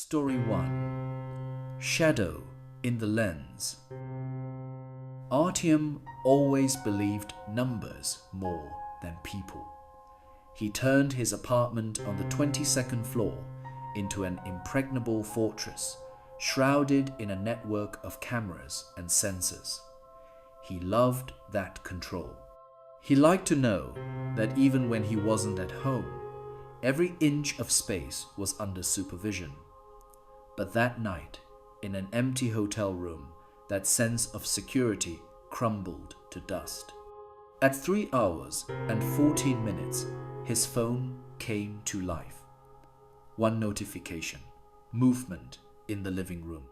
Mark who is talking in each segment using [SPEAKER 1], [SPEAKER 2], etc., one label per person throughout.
[SPEAKER 1] Story 1. Shadow in the Lens. Artyom always believed numbers more than people. He turned his apartment on the 22nd floor into an impregnable fortress, shrouded in a network of cameras and sensors. He loved that control. He liked to know that even when he wasn't at home, every inch of space was under supervision. But that night, in an empty hotel room, that sense of security crumbled to dust. At 3 hours and 14 minutes, his phone came to life. One notification: movement in the living room.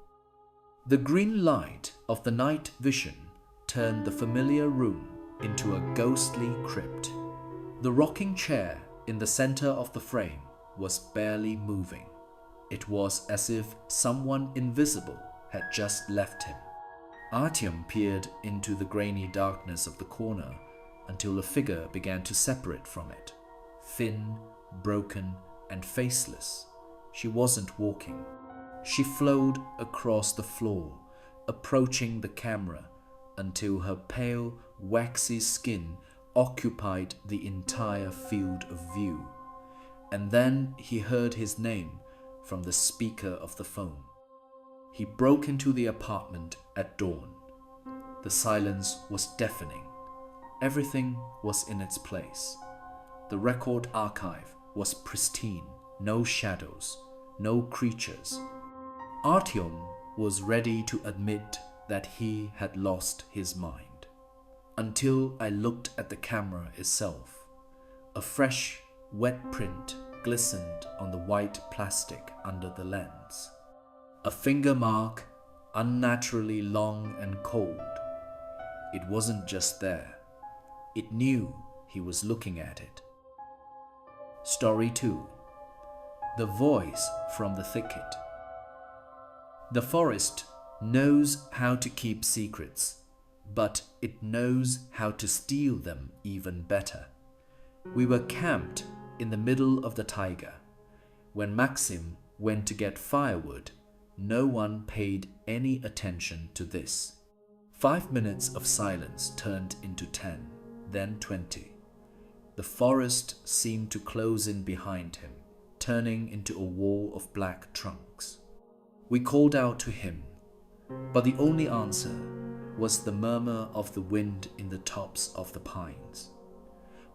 [SPEAKER 1] The green light of the night vision turned the familiar room into a ghostly crypt. The rocking chair in the center of the frame was barely moving. It was as if someone invisible had just left him. Artyom peered into the grainy darkness of the corner until a figure began to separate from it. Thin, broken, and faceless, she wasn't walking. She flowed across the floor, approaching the camera until her pale, waxy skin occupied the entire field of view. And then he heard his name from the speaker of the phone. He broke into the apartment at dawn. The silence was deafening. Everything was in its place. The record archive was pristine, no shadows, no creatures. Artyom was ready to admit that he had lost his mind. Until I looked at the camera itself. A fresh, wet print glistened on the white plastic under the lens. A finger mark, unnaturally long and cold. It wasn't just there. It knew he was looking at it. Story 2. The Voice from the Thicket. The forest knows how to keep secrets, but it knows how to steal them even better. We were camped in the middle of the taiga. When Maxim went to get firewood, no one paid any attention to this. 5 minutes of silence turned into 10, then 20. The forest seemed to close in behind him, turning into a wall of black trunks. We called out to him, but the only answer was the murmur of the wind in the tops of the pines.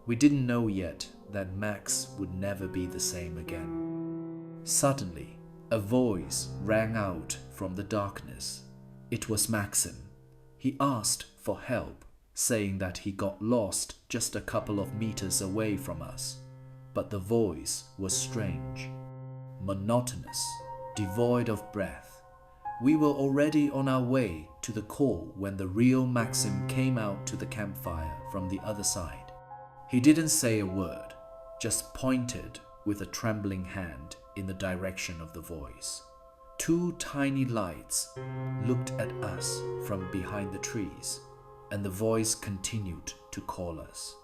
[SPEAKER 1] We didn't know yet that Max would never be the same again. Suddenly, a voice rang out from the darkness. It was Maxim. He asked for help, saying that he got lost just a couple of meters away from us. But the voice was strange, monotonous, devoid of breath. We were already on our way to the call when the real Maxim came out to the campfire from the other side. He didn't say a word, just pointed with a trembling hand in the direction of the voice. 2 tiny lights looked at us from behind the trees, and the voice continued to call us,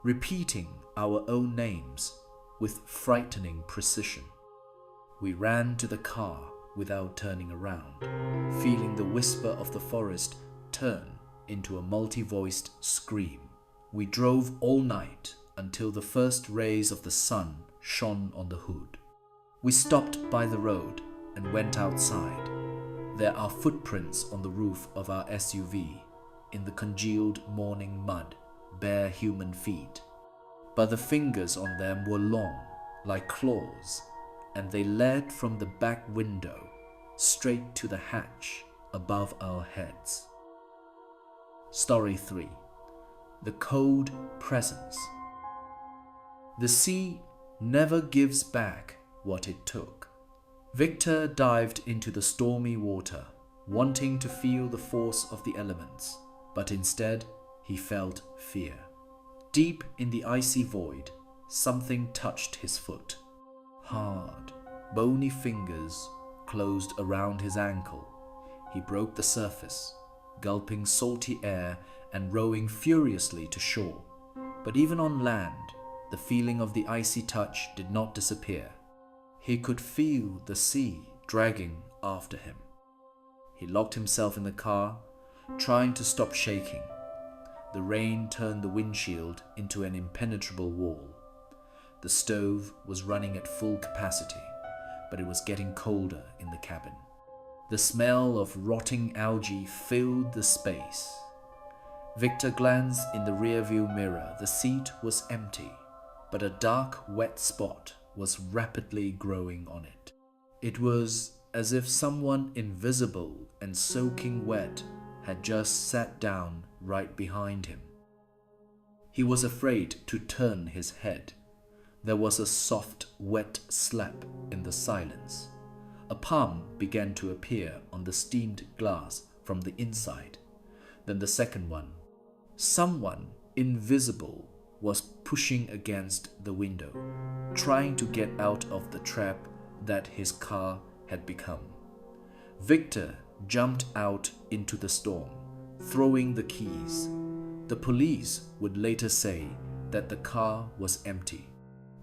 [SPEAKER 1] repeating our own names with frightening precision. We ran to the car without turning around, feeling the whisper of the forest turn into a multi-voiced scream. We drove all night until the first rays of the sun shone on the hood. We stopped by the road and went outside. There are footprints on the roof of our SUV. In the congealed morning mud, bare human feet. But the fingers on them were long, like claws, and they led from the back window straight to the hatch above our heads. Story 3. The Cold Presence. The sea never gives back what it took. Victor dived into the stormy water, wanting to feel the force of the elements, but instead he felt fear. Deep in the icy void, something touched his foot. Hard, bony fingers closed around his ankle. He broke the surface, gulping salty air and rowing furiously to shore. But even on land, the feeling of the icy touch did not disappear. He could feel the sea dragging after him. He locked himself in the car, trying to stop shaking. The rain turned the windshield into an impenetrable wall. The stove was running at full capacity, but it was getting colder in the cabin. The smell of rotting algae filled the space. Victor glanced in the rearview mirror. The seat was empty, but a dark, wet spot was rapidly growing on it. It was as if someone invisible and soaking wet had just sat down right behind him. He was afraid to turn his head. There was a soft, wet slap in the silence. A palm began to appear on the steamed glass from the inside. Then the second one. Someone invisible was pushing against the window, trying to get out of the trap that his car had become. Victor jumped out into the storm, throwing the keys. The police would later say that the car was empty,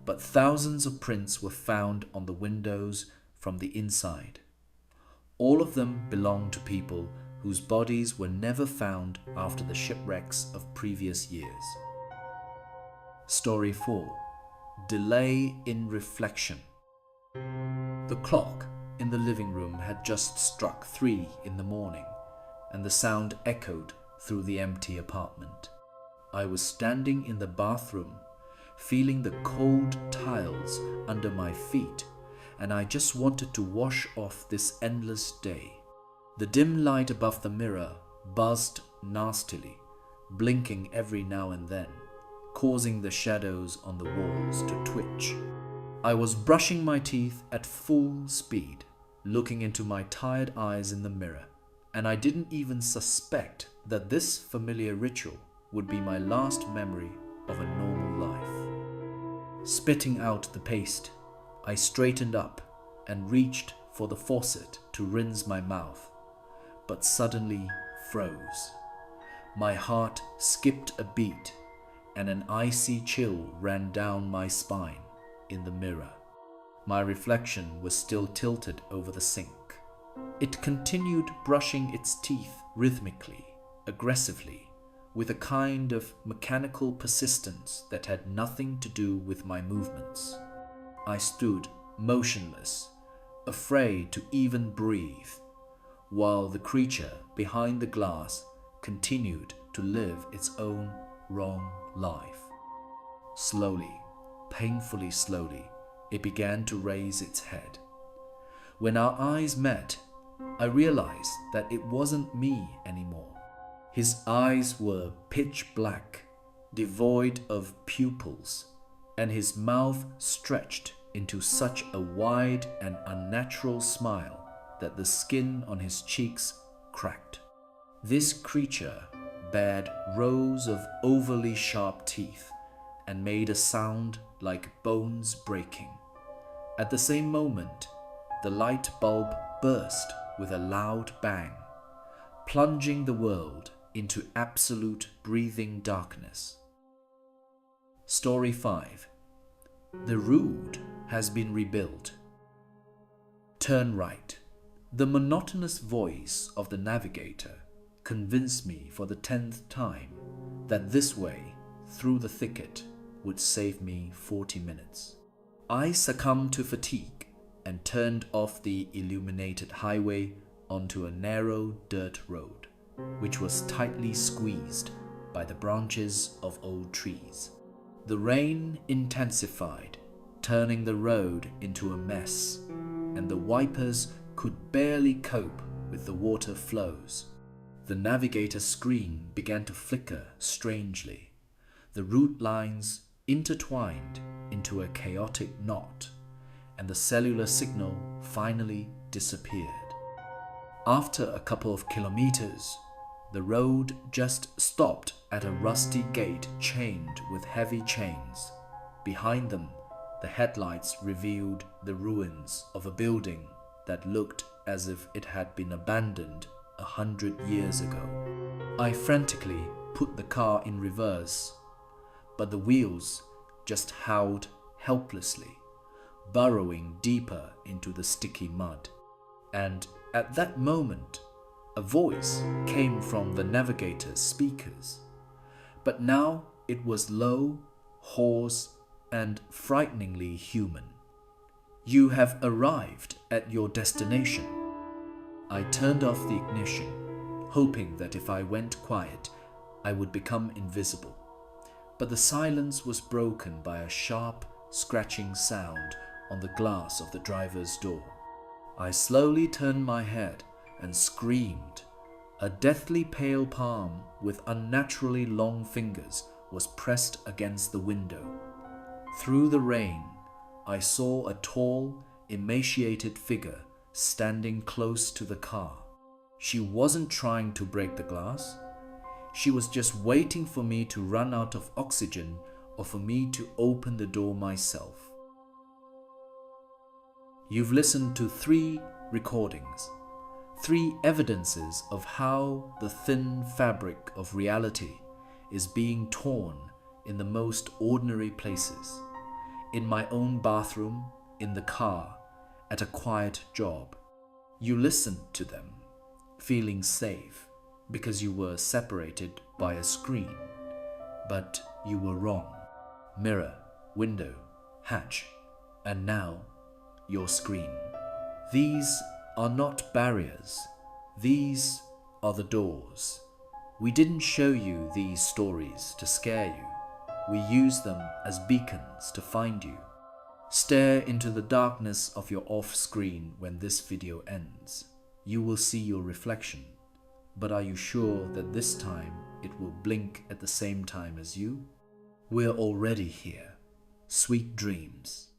[SPEAKER 1] but thousands of prints were found on the windows from the inside. All of them belonged to people whose bodies were never found after the shipwrecks of previous years. Story 4. Delay in reflection. The clock in the living room had just struck 3 in the morning, and the sound echoed through the empty apartment. I was standing in the bathroom, feeling the cold tiles under my feet, and I just wanted to wash off this endless day. The dim light above the mirror buzzed nastily, blinking every now and then, causing the shadows on the walls to twitch. I was brushing my teeth at full speed, looking into my tired eyes in the mirror, and I didn't even suspect that this familiar ritual would be my last memory of a normal life. Spitting out the paste, I straightened up and reached for the faucet to rinse my mouth, but suddenly froze. My heart skipped a beat, and an icy chill ran down my spine in the mirror. My reflection was still tilted over the sink. It continued brushing its teeth rhythmically, aggressively, with a kind of mechanical persistence that had nothing to do with my movements. I stood motionless, afraid to even breathe, while the creature behind the glass continued to live its own wrong life. Slowly, painfully slowly, it began to raise its head. When our eyes met, I realized that it wasn't me anymore. His eyes were pitch black, devoid of pupils, and his mouth stretched into such a wide and unnatural smile that the skin on his cheeks cracked. This creature bared rows of overly sharp teeth and made a sound like bones breaking. At the same moment, the light bulb burst with a loud bang, plunging the world into absolute breathing darkness. Story 5. The road has been rebuilt. Turn right. The monotonous voice of the navigator convinced me for the 10th time that this way, through the thicket, would save me 40 minutes. I succumbed to fatigue and turned off the illuminated highway onto a narrow dirt road, which was tightly squeezed by the branches of old trees. The rain intensified, turning the road into a mess, and the wipers could barely cope with the water flows. The navigator's screen began to flicker strangely. The route lines intertwined into a chaotic knot, and the cellular signal finally disappeared. After a couple of kilometers, the road just stopped at a rusty gate chained with heavy chains. Behind them, the headlights revealed the ruins of a building that looked as if it had been abandoned 100 years ago. I frantically put the car in reverse, but the wheels just howled helplessly, burrowing deeper into the sticky mud. and at that moment, a voice came from the navigator's speakers. But now it was low, hoarse, and frighteningly human. "You have arrived at your destination." I turned off the ignition, hoping that if I went quiet, I would become invisible. But the silence was broken by a sharp, scratching sound on the glass of the driver's door. I slowly turned my head and screamed. A deathly pale palm with unnaturally long fingers was pressed against the window. Through the rain, I saw a tall, emaciated figure standing close to the car. She wasn't trying to break the glass. She was just waiting for me to run out of oxygen or for me to open the door myself. You've listened to 3 recordings, 3 evidences of how the thin fabric of reality is being torn in the most ordinary places. In my own bathroom, in the car, at a quiet job. You listened to them, feeling safe because you were separated by a screen. But you were wrong. Mirror, window, hatch, and now your screen. These are not barriers. These are the doors. We didn't show you these stories to scare you. We used them as beacons to find you. Stare into the darkness of your off screen when this video ends. You will see your reflection. But are you sure that this time it will blink at the same time as you? We're already here. Sweet dreams.